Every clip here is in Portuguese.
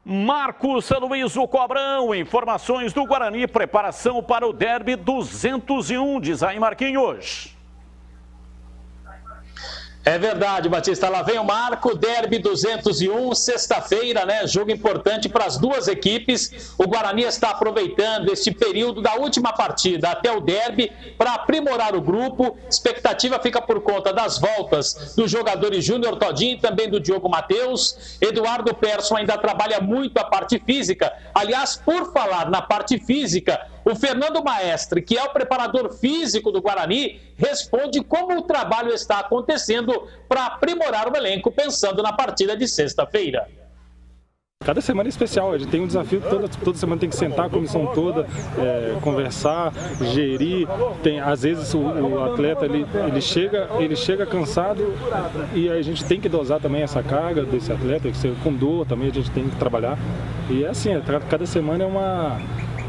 Marcos Aloysio Cobrão, informações do Guarani, preparação para o derby 201, diz aí Marquinhos. É verdade, Batista. Lá vem o Marco, derby 201, sexta-feira, né? Jogo importante para as duas equipes. O Guarani está aproveitando este período da última partida até o derby para aprimorar o grupo. Expectativa fica por conta das voltas dos jogadores Júnior Todinho e também do Diogo Matheus. Eduardo Persson ainda trabalha muito a parte física. Aliás, por falar na parte física, o Fernando Maestre, que é o preparador físico do Guarani, responde como o trabalho está acontecendo para aprimorar o elenco, pensando na partida de sexta-feira. Cada semana é especial, a gente tem um desafio, toda semana tem que sentar a comissão toda, conversar, gerir. Às vezes o atleta ele chega cansado e a gente tem que dosar também essa carga desse atleta, com dor também a gente tem que trabalhar. E é assim, cada semana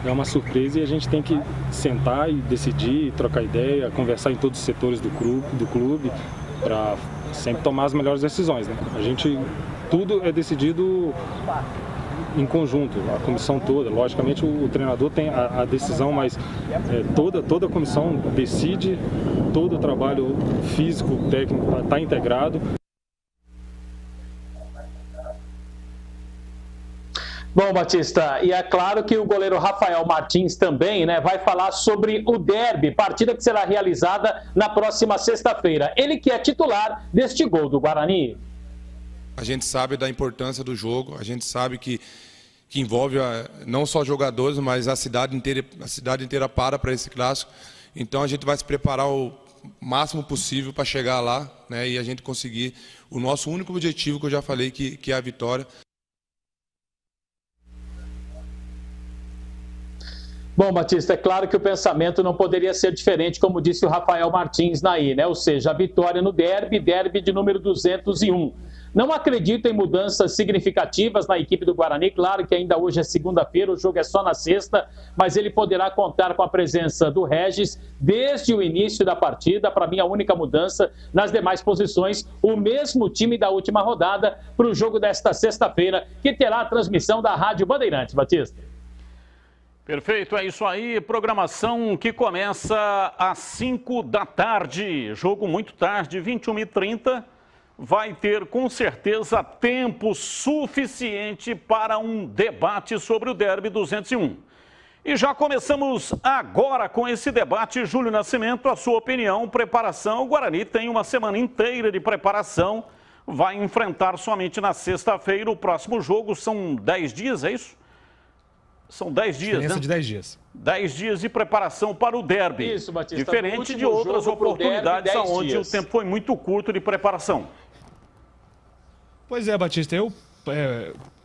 é uma surpresa e a gente tem que sentar e decidir, trocar ideia, conversar em todos os setores do clube para sempre tomar as melhores decisões, né? Tudo é decidido em conjunto, a comissão toda. Logicamente o treinador tem a decisão, mas toda a comissão decide, todo o trabalho físico, técnico está integrado. Bom, Batista, e é claro que o goleiro Rafael Martins também, né, vai falar sobre o derby, partida que será realizada na próxima sexta-feira. Ele que é titular deste gol do Guarani. A gente sabe da importância do jogo, a gente sabe que envolve não só jogadores, mas a cidade inteira para esse clássico. Então a gente vai se preparar o máximo possível para chegar lá, né, e a gente conseguir o nosso único objetivo, que eu já falei, que é a vitória. Bom, Batista, é claro que o pensamento não poderia ser diferente, como disse o Rafael Martins naí, né? Ou seja, a vitória no derby de número 201. Não acredito em mudanças significativas na equipe do Guarani. Claro que ainda hoje é segunda-feira, o jogo é só na sexta, mas ele poderá contar com a presença do Regis desde o início da partida. Para mim, a única mudança nas demais posições, o mesmo time da última rodada para o jogo desta sexta-feira, que terá a transmissão da Rádio Bandeirantes, Batista. Perfeito, é isso aí, programação que começa às 5 da tarde, jogo muito tarde, 21h30, vai ter com certeza tempo suficiente para um debate sobre o derby 201. E já começamos agora com esse debate. Júlio Nascimento, a sua opinião, preparação, o Guarani tem uma semana inteira de preparação, vai enfrentar somente na sexta-feira o próximo jogo, são 10 dias, é isso? São 10 dias, diferença, né? de 10 dias. 10 dias de preparação para o derby. Isso, Batista. Diferente de outras oportunidades onde o tempo foi muito curto de preparação. Pois é, Batista,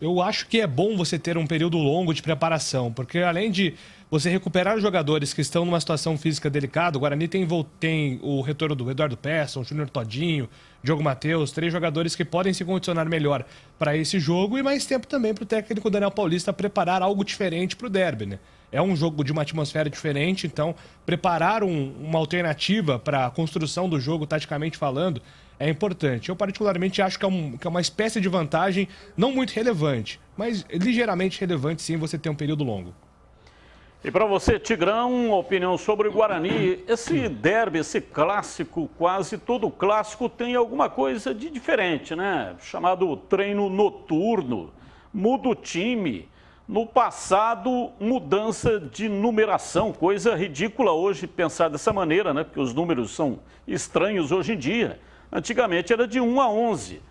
eu acho que é bom você ter um período longo de preparação, porque além de você recuperar os jogadores que estão numa situação física delicada, o Guarani tem o retorno do Eduardo Persson, Júnior Todinho, Diogo Matheus, 3 jogadores que podem se condicionar melhor para esse jogo e mais tempo também para o técnico Daniel Paulista preparar algo diferente para o derby, né? É um jogo de uma atmosfera diferente, então preparar uma alternativa para a construção do jogo, taticamente falando, é importante. Eu particularmente acho que é uma espécie de vantagem não muito relevante, mas ligeiramente relevante sim você ter um período longo. E para você, Tigrão, opinião sobre o Guarani, esse derby, esse clássico, quase todo clássico tem alguma coisa de diferente, né? Chamado treino noturno, muda o time. No passado, mudança de numeração, coisa ridícula hoje pensar dessa maneira, né? Porque os números são estranhos hoje em dia. Antigamente era de 1 a 11.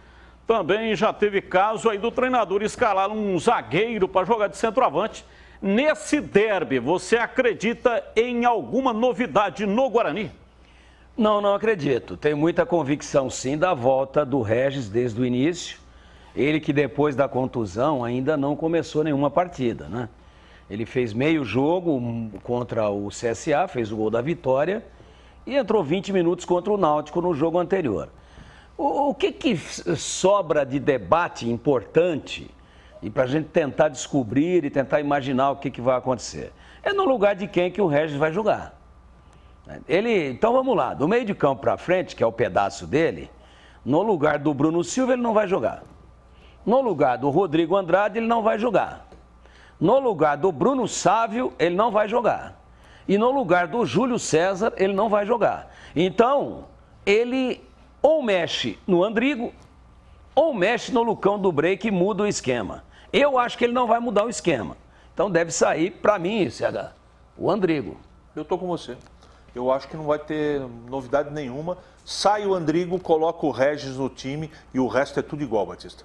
Também já teve caso aí do treinador escalar um zagueiro para jogar de centroavante. Nesse derby, você acredita em alguma novidade no Guarani? Não acredito. Tenho muita convicção, sim, da volta do Regis desde o início. Ele que depois da contusão ainda não começou nenhuma partida, né? Ele fez meio jogo contra o CSA, fez o gol da vitória e entrou 20 minutos contra o Náutico no jogo anterior. O que sobra de debate importante e para a gente tentar descobrir e tentar imaginar o que vai acontecer? É no lugar de quem que o Regis vai jogar. Então vamos lá, do meio de campo para frente, que é o pedaço dele, no lugar do Bruno Silva ele não vai jogar. No lugar do Rodrigo Andrade, ele não vai jogar. No lugar do Bruno Sávio, ele não vai jogar. E no lugar do Júlio César, ele não vai jogar. Então, ele ou mexe no Andrigo, ou mexe no Lucão do Break e muda o esquema. Eu acho que ele não vai mudar o esquema. Então deve sair, para mim, CH, o Andrigo. Eu tô com você. Eu acho que não vai ter novidade nenhuma. Sai o Andrigo, coloca o Regis no time e o resto é tudo igual, Batista.